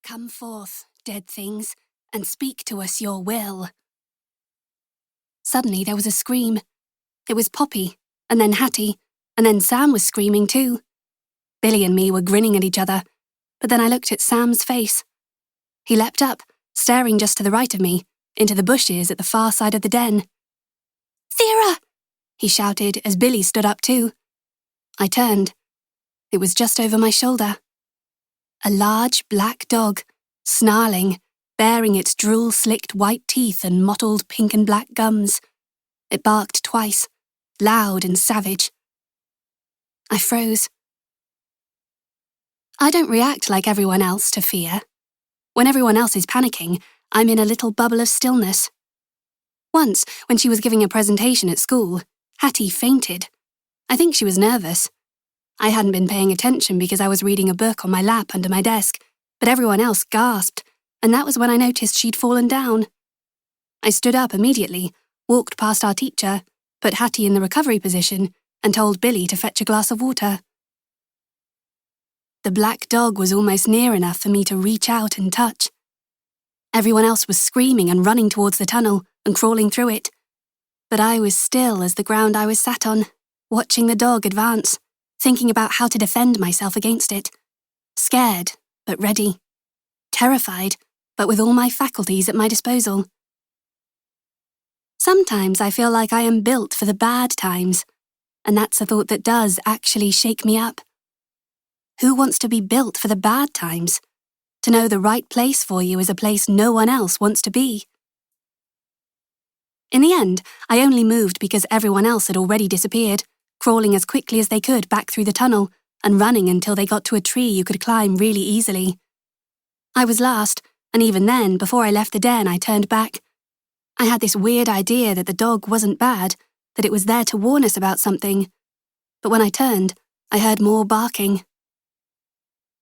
Come forth, dead things, and speak to us your will. Suddenly there was a scream. It was Poppy, and then Hattie, and then Sam was screaming too. Billie and me were grinning at each other, but then I looked at Sam's face. He leapt up, staring just to the right of me, into the bushes at the far side of the den. "Thera!" he shouted as Billie stood up too. I turned. It was just over my shoulder. A large black dog, snarling, baring its drool-slicked white teeth and mottled pink and black gums. It barked twice, loud and savage. I froze. I don't react like everyone else to fear. When everyone else is panicking, I'm in a little bubble of stillness. Once, when she was giving a presentation at school, Hattie fainted. I think she was nervous. I hadn't been paying attention because I was reading a book on my lap under my desk, but everyone else gasped, and that was when I noticed she'd fallen down. I stood up immediately, walked past our teacher, put Hattie in the recovery position, and told Billie to fetch a glass of water. The black dog was almost near enough for me to reach out and touch. Everyone else was screaming and running towards the tunnel and crawling through it, but I was still as the ground I was sat on, watching the dog advance, thinking about how to defend myself against it. Scared, but ready. Terrified, but with all my faculties at my disposal. Sometimes I feel like I am built for the bad times, and that's a thought that does actually shake me up. Who wants to be built for the bad times? To know the right place for you is a place no one else wants to be. In the end, I only moved because everyone else had already disappeared, crawling as quickly as they could back through the tunnel and running until they got to a tree you could climb really easily. I was last, and even then, before I left the den, I turned back. I had this weird idea that the dog wasn't bad, that it was there to warn us about something. But when I turned, I heard more barking.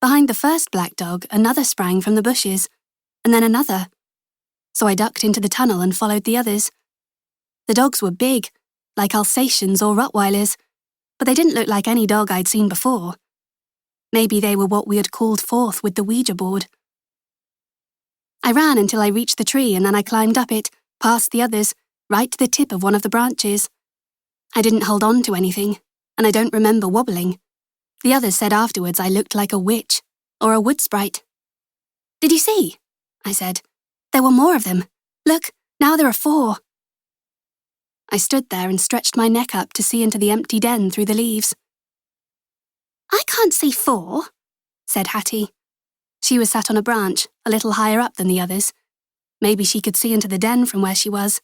Behind the first black dog, another sprang from the bushes, and then another. So I ducked into the tunnel and followed the others. The dogs were big, like Alsatians or Rottweilers, but they didn't look like any dog I'd seen before. Maybe they were what we had called forth with the Ouija board. I ran until I reached the tree and then I climbed up it, past the others, right to the tip of one of the branches. I didn't hold on to anything, and I don't remember wobbling. The others said afterwards I looked like a witch, or a wood sprite. "Did you see?" I said. "There were more of them. Look, now there are 4. I stood there and stretched my neck up to see into the empty den through the leaves. "I can't see 4, said Hattie. She was sat on a branch, a little higher up than the others. Maybe she could see into the den from where she was.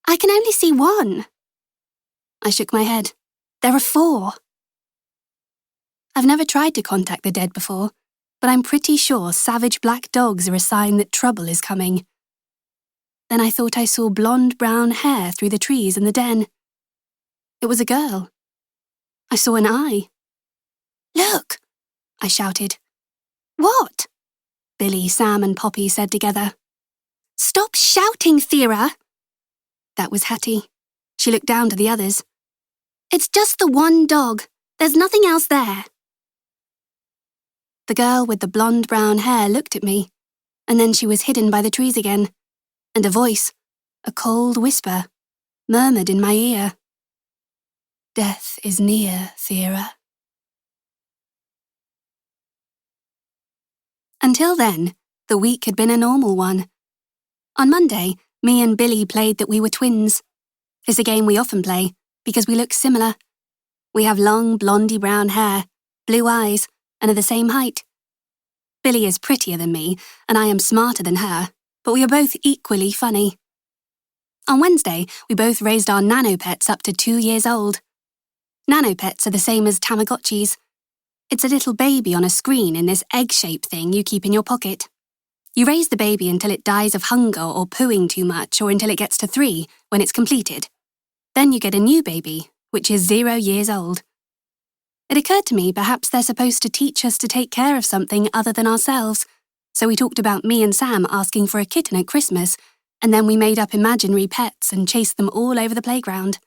"I can only see 1. I shook my head. "There are 4. I've never tried to contact the dead before, but I'm pretty sure savage black dogs are a sign that trouble is coming. Then I thought I saw blonde-brown hair through the trees in the den. It was a girl. I saw an eye. "Look!" I shouted. "What?" Billie, Sam and Poppy said together. "Stop shouting, Thera!" That was Hattie. She looked down to the others. "It's just the one dog. There's nothing else there." The girl with the blonde-brown hair looked at me, and then she was hidden by the trees again, and a voice, a cold whisper, murmured in my ear. "Death is near, Thera." Until then, the week had been a normal one. On Monday, me and Billie played that we were twins. It's a game we often play, because we look similar. We have long, blondie brown hair, blue eyes, and are the same height. Billie is prettier than me, and I am smarter than her, but we are both equally funny. On Wednesday, we both raised our nanopets up to 2 years old. Nanopets are the same as Tamagotchis. It's a little baby on a screen in this egg-shaped thing you keep in your pocket. You raise the baby until it dies of hunger or pooing too much, or until it gets to 3, when it's completed. Then you get a new baby, which is 0 years old. It occurred to me perhaps they're supposed to teach us to take care of something other than ourselves, so we talked about me and Sam asking for a kitten at Christmas, and then we made up imaginary pets and chased them all over the playground.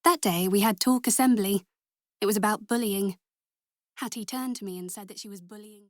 That day we had talk assembly. It was about bullying. Hattie turned to me and said that she was bullying.